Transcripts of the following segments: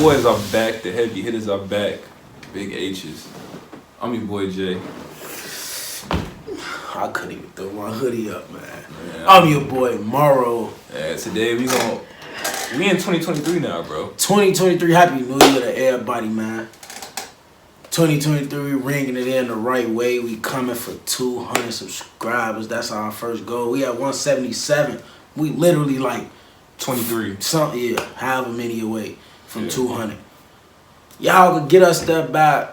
boys are back. The heavy hitters are back. Big H's. I'm your boy Jay. I couldn't even throw my hoodie up, man. I'm your boy Morrow. Yeah, today we in 2023 now, bro. 2023, happy new year to everybody, man. 2023, ringing it in the right way. We coming for 200 subscribers. That's our first goal. We at 177. We literally like 23. However many away from 200. Y'all could get us there by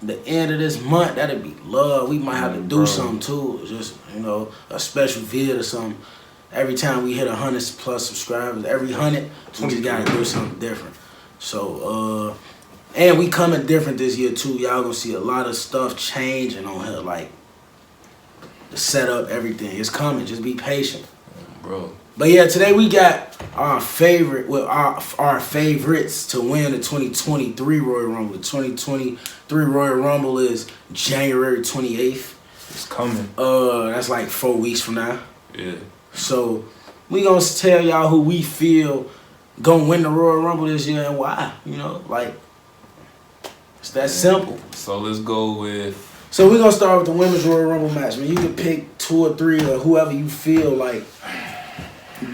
the end of this month. That'd be love. We might have to do something too. Just, a special vid or something. Every time we hit 100 plus subscribers, every 100, we just gotta do something different. So, and we coming different this year too. Y'all gonna see a lot of stuff changing on here, like the setup, everything. It's coming. Just be patient, bro. But yeah, today we got our our favorites to win the 2023 Royal Rumble. The 2023 Royal Rumble is January 28th. It's coming. That's like 4 weeks from now. Yeah. So we gonna tell y'all who we feel gonna win the Royal Rumble this year and why. It's that simple. So let's go with. So we're gonna start with the women's Royal Rumble match. Man, you can pick 2 or 3 or whoever you feel like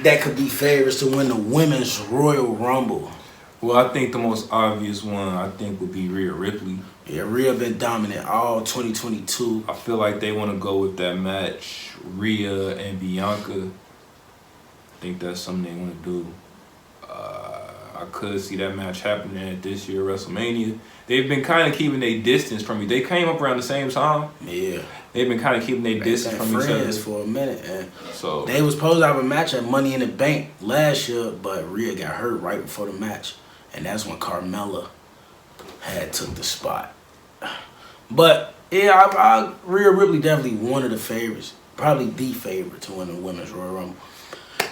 that could be favorites to win the women's Royal Rumble. Well, I think the most obvious one would be Rhea Ripley. Yeah, Rhea been dominant all 2022. I feel like they want to go with that match, Rhea and Bianca. I think that's something they want to do. I could see that match happening at this year WrestleMania. They've been kind of keeping their distance from me. They came up around the same time. Yeah. They've been kind of keeping their distance from each other for a minute. And so they was supposed to have a match at Money in the Bank last year, but Rhea got hurt right before the match. And that's when Carmella took the spot. But yeah, Rhea Ripley definitely one of the favorites. Probably the favorite to win the women's Royal Rumble.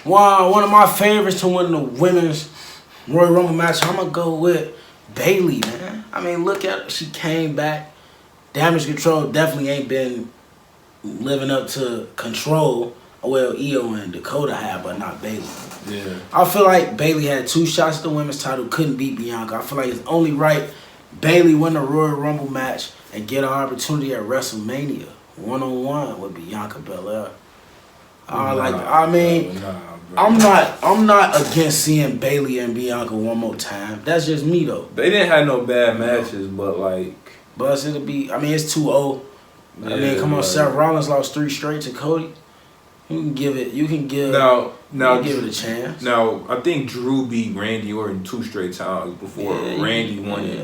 One of my favorites to win the women's Royal Rumble match, I'm going to go with Bayley, man. I mean, look at her. She came back. Damage Control definitely ain't been living up to Control. Well, Io and Dakota have, but not Bayley. Yeah. I feel like Bayley had 2 shots at the women's title, couldn't beat Bianca. I feel like it's only right Bayley win the Royal Rumble match and get an opportunity at WrestleMania, one-on-one with Bianca Belair. I'm not against seeing Bayley and Bianca one more time. That's just me though. They didn't have no bad matches, but it'll be. It's 2-0. Yeah, come on, Seth Rollins lost 3 straight to Cody. You can give it a chance. Now I think Drew beat Randy Orton 2 straight times before Randy won it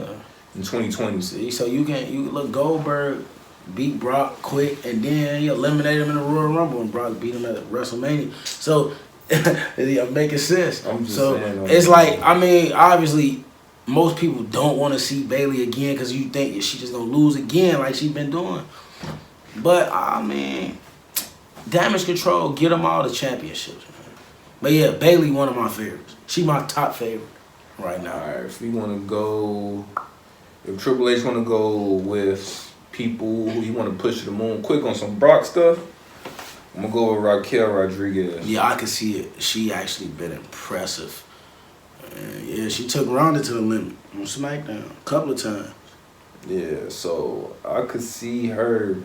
in 2020. See, so you look, Goldberg beat Brock quick, and then he eliminated him in the Royal Rumble, and Brock beat him at WrestleMania. So I'm making sense. It's like, obviously, most people don't want to see Bayley again because you think she's just gonna lose again like she's been doing. But Damage Control, get them all the championships, man. But yeah, Bayley, one of my favorites. She my top favorite right now. All right, if Triple H want to go with people who you want to push to the moon quick on some Brock stuff, I'm going to go with Raquel Rodriguez. Yeah, I can see it. She actually been impressive. Yeah, she took Ronda to the limit on SmackDown a couple of times. Yeah, so I could see her.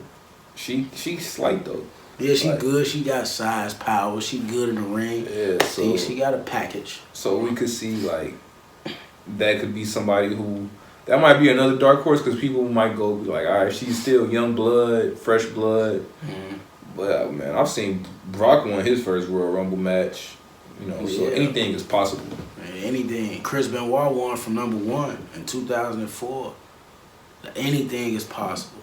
She's slight though. Yeah, she good. She got size, power. She good in the ring. Yeah, so she got a package. So we could see that could be somebody who. That might be another dark horse because people might go be like, all right, she's still young blood, fresh blood. Mm-hmm. But man, I've seen Brock won his first Royal Rumble match. So anything is possible. Anything. Chris Benoit won from number 1 in 2004. Anything is possible.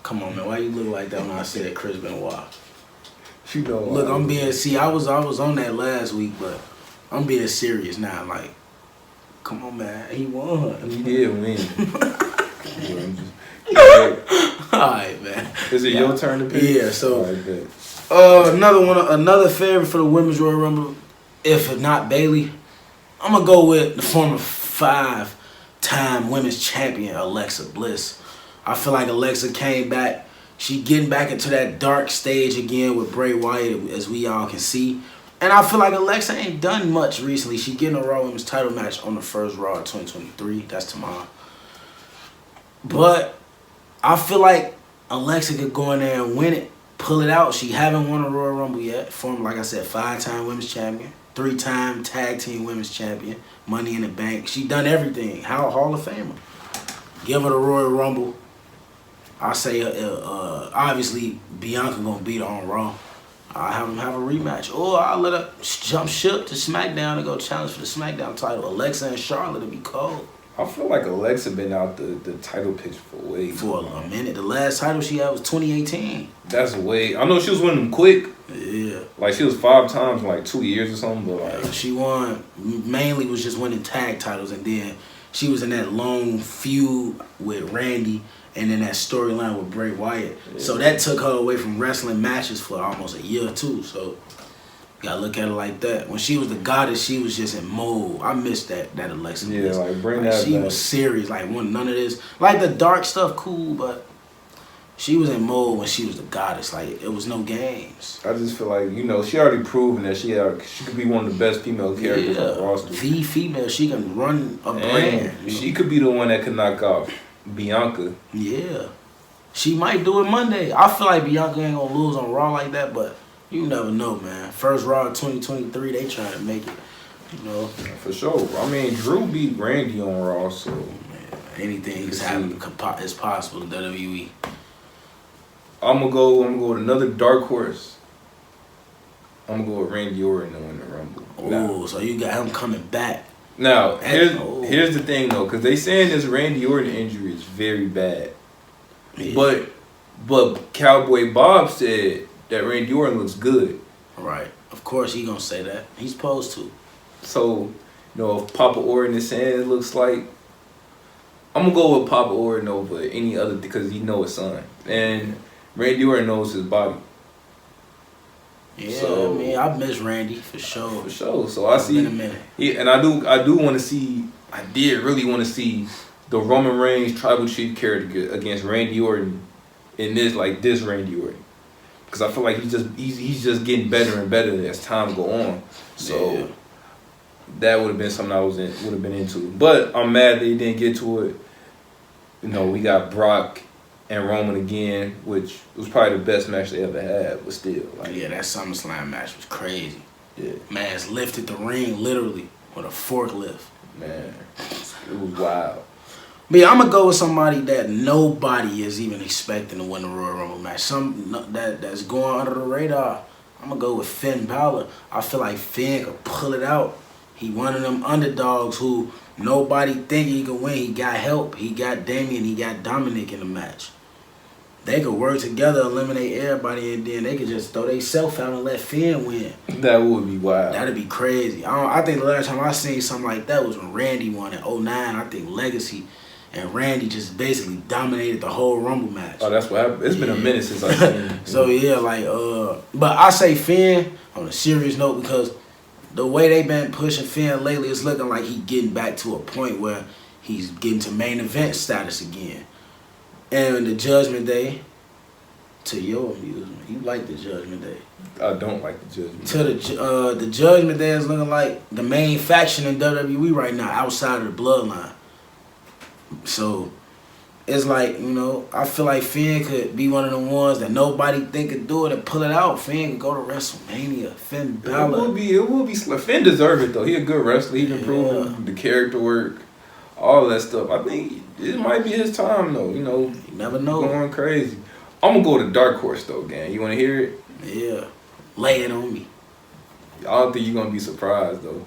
Come on, man. Why you look like that when I said Chris Benoit? Look, I'm being. See, I was on that last week, but I'm being serious now. Like, come on, man. He won. He did win. Alright, man. Is it your turn to pick? Yeah, so another favorite for the women's Royal Rumble, if not Bayley, I'm gonna go with the former 5-time women's champion, Alexa Bliss. I feel like Alexa came back. She getting back into that dark stage again with Bray Wyatt, as we all can see. And I feel like Alexa ain't done much recently. She getting a Raw Women's title match on the first Raw of 2023. That's tomorrow. But I feel like Alexa could go in there and win it, pull it out. She haven't won a Royal Rumble yet. Former, like I said, 5-time women's champion, 3-time tag team women's champion, Money in the Bank. She done everything. Hall of Famer. Give her the Royal Rumble. I say, obviously, Bianca gonna beat her on Raw. I'll have them have a rematch. Or I'll let her jump ship to SmackDown and go challenge for the SmackDown title. Alexa and Charlotte will be cold. I feel like Alexa been out the title picture for a minute. The last title she had was 2018. That's way. I know she was winning them quick. Yeah. Like she was 5 times in like 2 years or something. But like she won. Mainly was just winning tag titles, and then she was in that long feud with Randy. And then that storyline with Bray Wyatt. Yeah. So that took her away from wrestling matches for almost a year or two. So you gotta look at it like that. When she was the goddess, she was just in mode. I missed that Alexa. Yeah, like bring that she back. Was serious. Like none of this. Like the dark stuff, cool, but she was in mode when she was the goddess. Like it was no games. I just feel like, she already proven that she could be one of the best female characters on the roster. The female, she can run a brand. She could be the one that could knock off Bianca. Yeah. She might do it Monday. I feel like Bianca ain't gonna lose on Raw like that, but you never know, man. First Raw of 2023, they trying to make it, For sure. I mean, Drew beat Randy on Raw, so anything is possible in WWE. I'm gonna go with another dark horse. I'm gonna go with Randy Orton to win the Rumble. Oh, so you got him coming back. Now, here's the thing, though, because they saying this Randy Orton injury is very bad. Yeah. But Cowboy Bob said that Randy Orton looks good. Right. Of course he going to say that. He's supposed to. So, if Papa Orton is saying it looks like, I'm going to go with Papa Orton over any other because he knows his son. And Randy Orton knows his body. Yeah, so, I miss Randy for sure. For sure. So I see. Yeah, and I do want to see. I did really want to see the Roman Reigns tribal chief character against Randy Orton in this Randy Orton, because I feel like he's just getting better and better as time go on. So that would have been something I would have been into. But I'm mad that he didn't get to it. We got Brock and Roman again, which was probably the best match they ever had, but still. That SummerSlam match was crazy. Yeah. Man's lifted the ring literally with a forklift. Man, it was wild. But yeah, I'm going to go with somebody that nobody is even expecting to win the Royal Rumble match. That's going under the radar. I'm going to go with Finn Balor. I feel like Finn could pull it out. He one of them underdogs who nobody think he can win. He got help. He got Damian. He got Dominic in the match. They could work together, eliminate everybody, and then they could just throw themselves out and let Finn win. That would be wild. That'd be crazy. I think the last time I seen something like that was when Randy won in 2009. I think Legacy, and Randy just basically dominated the whole Rumble match. Oh, that's what happened. It's been a minute since I've seen it. So but I say Finn on a serious note because the way they've been pushing Finn lately, it's looking like he's getting back to a point where he's getting to main event status again. And the Judgment Day, to your amusement, you like the Judgment Day. I don't like the Judgment Day. The Judgment Day is looking like the main faction in WWE right now, outside of the Bloodline. So it's like, I feel like Finn could be one of the ones that nobody think could do it and pull it out. Finn could go to WrestleMania. Finn Balor. It will be. Finn deserve it though. He a good wrestler. He been proving the character work, all that stuff. I think it might be his time though. You never know. Going crazy. I'm gonna go to Dark Horse though, gang. You wanna hear it? Yeah. Lay it on me. I don't think you're gonna be surprised though.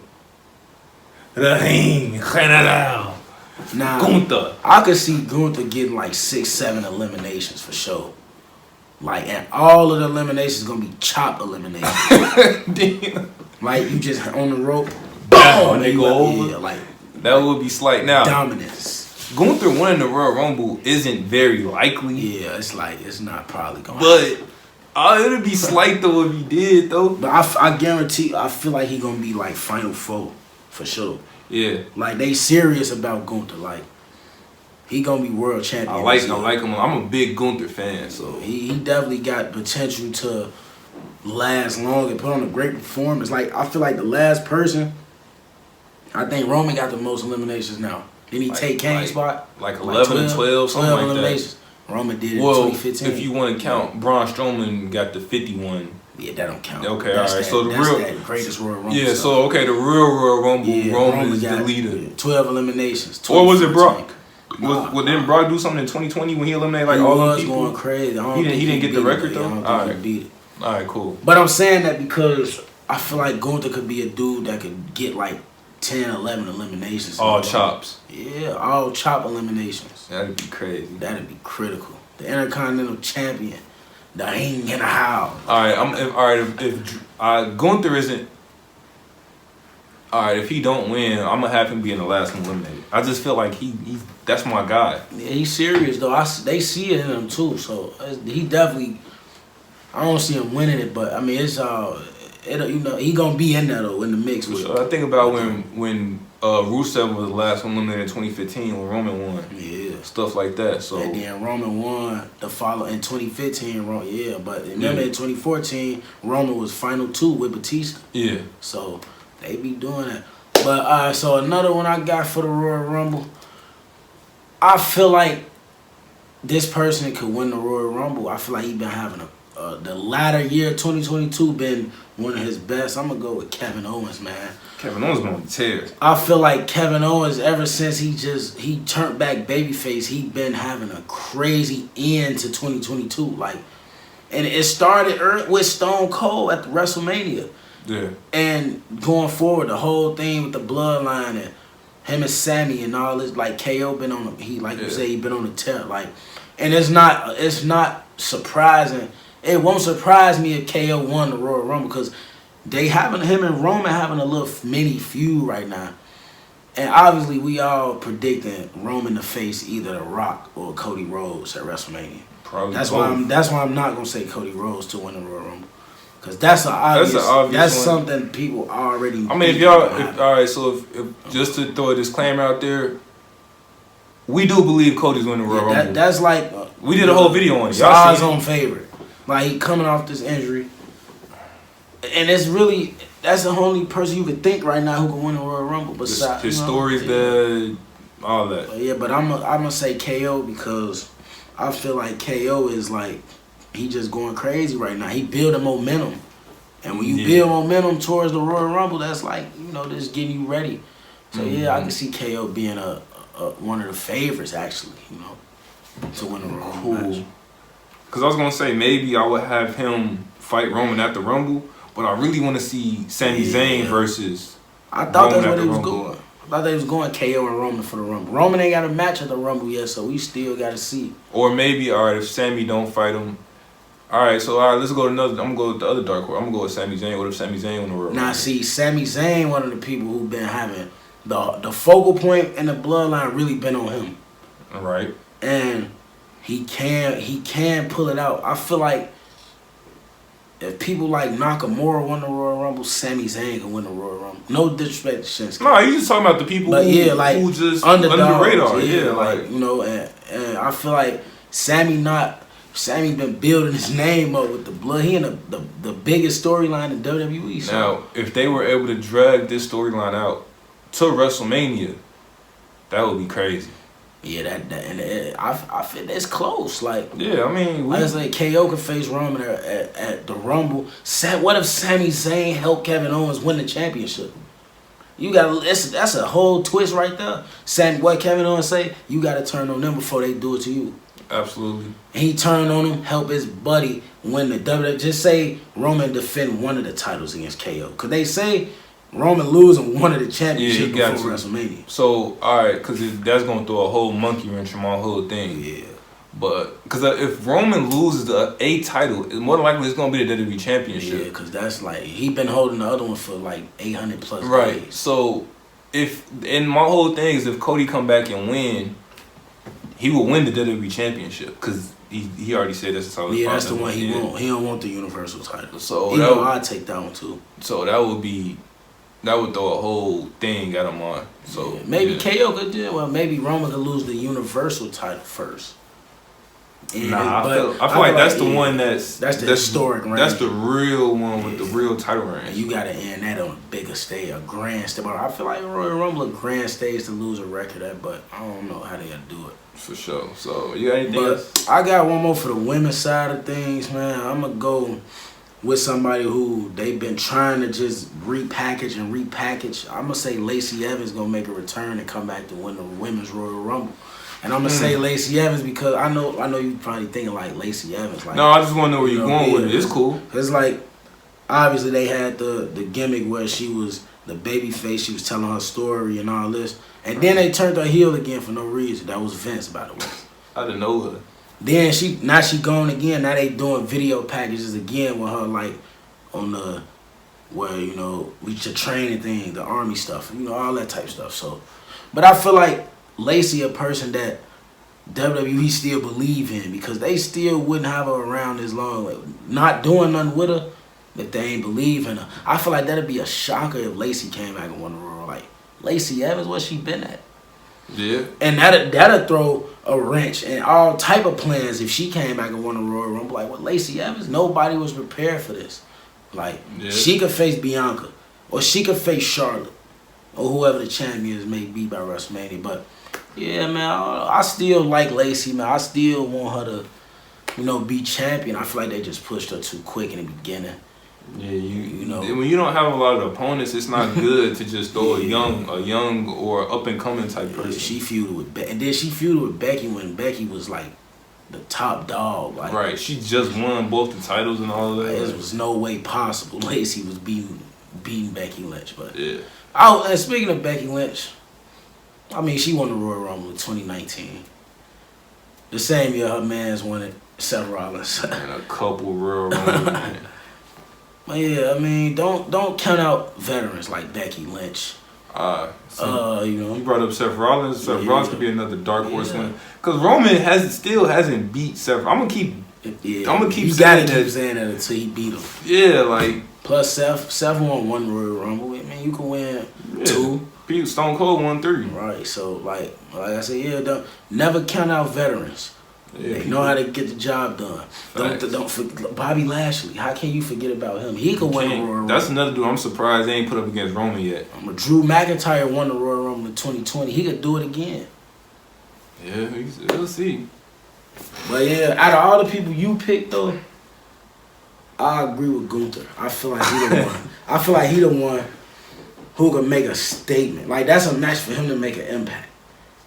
Nah, Gunther. I could see Gunther getting like 6-7 eliminations for sure. And all of the eliminations gonna be chop eliminations. Damn. Like you just on the rope, boom, and they go over. Yeah, that would be slight. Now dominance. Gunther winning the Royal Rumble isn't very likely. Yeah, it's not probably gonna. But it'd be slight though if he did though. But I guarantee, I feel like he gonna be like Final Four for sure. Yeah. Like they serious about Gunther. Like he gonna be world champion. I like him. I'm a big Gunther fan, so he definitely got potential to last long and put on a great performance. Like, I feel like the last person, I think Roman got the most eliminations now. Didn't he take Kane's spot? Like 11 and 12, something like eliminations. That. Roman did it in 2015. If you want to count, Braun Strowman got the 51. Yeah, that don't count. Okay, that's all right. That, so the that greatest Royal Rumble. Yeah, so okay, the real Royal Rumble, Roman is the leader. 12 eliminations. Or was it Brock? Didn't Brock do something in 2020 when he eliminated like all the people? He was going crazy. He didn't get the record though. All right, beat it. All right, cool. But I'm saying that because I feel like Gunther could be a dude that could get like 10, 11 eliminations. All chops. Yeah, all chop eliminations. That'd be crazy. That'd be critical. The Intercontinental Champion. The hang in the house. If Gunther isn't. Alright, if he don't win, I'm gonna have him be in the last one eliminated. I just feel like that's my guy. Yeah, he's serious though. They see it in him too. So he definitely. I don't see him winning it, but I mean it's he gonna be in there though in the mix. With I think about when Rusev was the last one eliminated in 2015 when Roman won. Yeah. Stuff like that. So and then Roman won the follow in 2015. But remember in 2014 Roman was final 2 with Batista. Yeah. So they be doing that. But so another one I got for the Royal Rumble. I feel like this person could win the Royal Rumble. I feel like he been having the latter year 2022 been one of his best. I'm gonna go with Kevin Owens, man. Kevin Owens been on the tears. I feel like Kevin Owens, ever since he turned back babyface, he been having a crazy end to 2022. Like, and it started with Stone Cold at the WrestleMania. Yeah. And going forward, the whole thing with the bloodline and him and Sammy and all this, like KO been on you say, he been on the tear. Like, and it's not surprising. It won't surprise me if KO won the Royal Rumble because him and Roman having a little mini feud right now. And obviously we all predicting Roman to face either The Rock or Cody Rhodes at WrestleMania. Probably that's why I'm not gonna say Cody Rhodes to win the Royal Rumble. Cause that's obvious something people already. I mean, if y'all, all right. So if just to throw a disclaimer out there, we do believe Cody's winning the Royal Rumble. That's like we did a whole video on it. Y'all odds on favorite. Like he coming off this injury, and it's really that's the only person you could think right now who can win the Royal Rumble. Besides his stories, all that. Yeah, but I'm gonna say KO because I feel like KO is like. He just going crazy right now. He building momentum. And when you build momentum towards the Royal Rumble, that's like, just getting you ready. So, I can see KO being one of the favorites, actually, to win the Royal Rumble match. Because I was going to say, maybe I would have him fight Roman at the Rumble, but I really want to see Sami Zayn versus I thought that's what he was going. I thought they was going KO and Roman for the Rumble. Roman ain't got a match at the Rumble yet, so we still got to see. Or maybe, all right, if Sami don't fight him, let's go to another. I'm gonna go with the other dark horse. I'm gonna go with Sami Zayn. What if Sami Zayn won the Royal Rumble? Now, see, Sami Zayn, one of the people who've been having the focal point and the bloodline really been on him. All right. And he can pull it out. I feel like if people like Nakamura won the Royal Rumble, Sami Zayn can win the Royal Rumble. No disrespect to Shinsuke. No, you just talking about the people who just under the radar. And I feel like Sammy been building his name up with the blood. He in the biggest storyline in WWE. So. Now, if they were able to drag this storyline out to WrestleMania, that would be crazy. Yeah, I feel it's close. Like, yeah, I mean, I just like KO could face Roman at the Rumble. What if Sami Zayn helped Kevin Owens win the championship? You got that's a whole twist right there. What Kevin Owens say? You got to turn on them before they do it to you. Absolutely. And he turned on him, help his buddy win the WWE. Just say Roman defend one of the titles against KO. Because they say Roman losing one of the championships before WrestleMania. So, all right, because that's going to throw a whole monkey wrench in my whole thing. Yeah. But, because if Roman loses a title, more than likely it's going to be the WWE Championship. Yeah, because that's like, he been holding the other one for like 800 plus right. days. So, and my whole thing is if Cody come back and win, he will win the WWE Championship because he already said that's how. Yeah, that's the one he want. He don't want the Universal title. So I'd take that one too. So that would throw a whole thing at him on. So maybe KO could do it. Well, maybe Roman could lose the Universal title first. And I feel like that's the one that's the historic reign. That's the real one with the real title reign. And you gotta end that on a bigger stage, a grand stage. But I feel like Royal Rumble a grand stage to lose a record at, but I don't know how they gotta do it. For sure. So you got anything else? I got one more for the women's side of things, man. I'm gonna go with somebody who they've been trying to just repackage. I'm gonna say Lacey Evans gonna make a return and come back to win the women's Royal Rumble. And I'm gonna say Lacey Evans because I know you probably thinking like Lacey Evans. Like, no, I just want to know where you're going with it. It's cool. It's like obviously they had the gimmick where she was the baby face. She was telling her story and all this, and then they turned her heel again for no reason. That was Vince, by the way. I didn't know her. Then she gone again. Now they doing video packages again with her, like on the where we just training thing, the army stuff, all that type of stuff. So, but I feel like Lacey a person that WWE still believe in because they still wouldn't have her around as long, like, not doing nothing with her if they ain't believe in her. I feel like that'd be a shocker if Lacey came back and won the Royal. Like Lacey Evans, where she been at? Yeah. And that'd throw a wrench in all type of plans if she came back and won the Royal Rumble. Like with Lacey Evans, nobody was prepared for this. Like she could face Bianca, or she could face Charlotte, or whoever the champions may be by WrestleMania. But yeah, man, I still like Lacey, man. I still want her to, be champion. I feel like they just pushed her too quick in the beginning. Yeah, you know, when you don't have a lot of opponents, it's not good to just throw a young or up and coming type person. Yeah, she feuded with and then she feuded with Becky when Becky was like the top dog. Like, right, she just won both the titles and all of that. There was no way possible Lacey was beating Becky Lynch. But yeah. And speaking of Becky Lynch, I mean, she won the Royal Rumble in 2019. The same year her man's won it, Seth Rollins. And a couple Royal Rumbles. But yeah, I mean, don't count out veterans like Becky Lynch. You brought up Seth Rollins. Seth Rollins could be another dark horse one. Because Roman still hasn't beat Seth. I'm gonna keep you saying gotta keep saying that until he beat him. Yeah, like plus Seth won one Royal Rumble. I mean, you can win two. Stone Cold won 3. Right. So like I said, never count out veterans. Yeah, they know how to get the job done. Don't forget Bobby Lashley. How can you forget about him? He could win the Royal Rumble. That's another dude I'm surprised they ain't put up against Roman yet. Drew McIntyre won the Royal Rumble in 2020. He could do it again. Yeah, we'll see. But yeah, out of all the people you picked though, I agree with Gunther. I feel like he the one. I feel like he the one who can make a statement. Like that's a match for him to make an impact.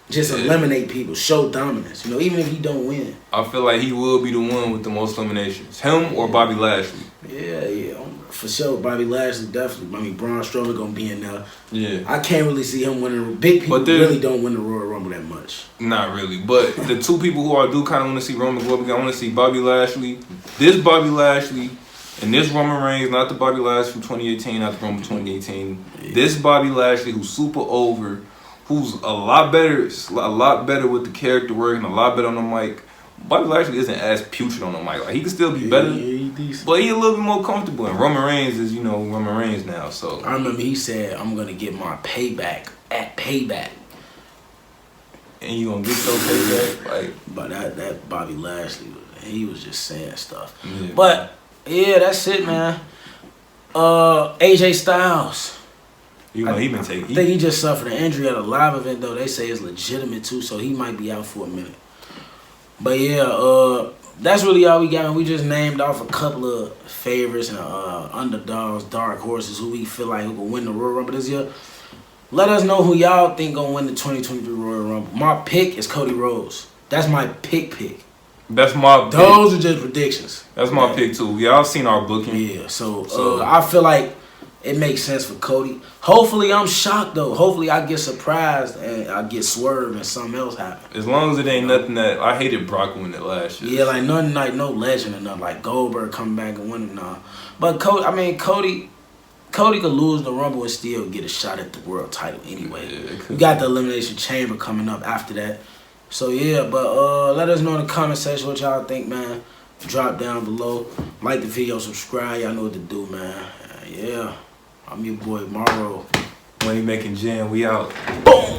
Just eliminate people, show dominance. Even if he don't win. I feel like he will be the one with the most eliminations. Him or Bobby Lashley. Yeah, for sure. Bobby Lashley definitely. I mean, Braun Strowman gonna be in there. Yeah. I can't really see him winning. Big people really don't win the Royal Rumble that much. Not really, but the two people who I do kind of want to see Roman go up again, I want to see Bobby Lashley, this Bobby Lashley, and this Roman Reigns, not the Bobby Lashley from 2018, not the Roman 2018. Yeah. This Bobby Lashley who's super over. Who's a lot better with the character work and a lot better on the mic. Bobby Lashley isn't as putrid on the mic. Like he can still be better, but he a little bit more comfortable. And Roman Reigns is, Roman Reigns now. So I remember he said, "I'm gonna get my payback at Payback." And you gonna get your payback, like. But that Bobby Lashley, he was just saying stuff. Yeah. But yeah, that's it, man. AJ Styles. He been taking. I think he just suffered an injury at a live event, though. They say it's legitimate, too, so he might be out for a minute. But, yeah, that's really all we got. And we just named off a couple of favorites and underdogs, dark horses, who we feel like who can win the Royal Rumble this year. Let us know who y'all think gonna win the 2023 Royal Rumble. My pick is Cody Rhodes. That's my pick. That's my pick. Those are just predictions. That's my pick, too. Y'all seen our booking. Yeah, so I feel like it makes sense for Cody. Hopefully, I'm shocked, though. Hopefully, I get surprised and I get swerved and something else happens. As long as it ain't nothing that... I hated Brock winning it last year. Yeah, like nothing like no legend or nothing. Like Goldberg coming back and winning. Nah. But Cody could lose the Rumble and still get a shot at the world title anyway. Yeah, we got the Elimination Chamber coming up after that. So, yeah, but let us know in the comment section what y'all think, man. Drop down below. Like the video, subscribe. Y'all know what to do, man. Yeah. I'm your boy, Morrow. Money Making Jam, we out. Boom!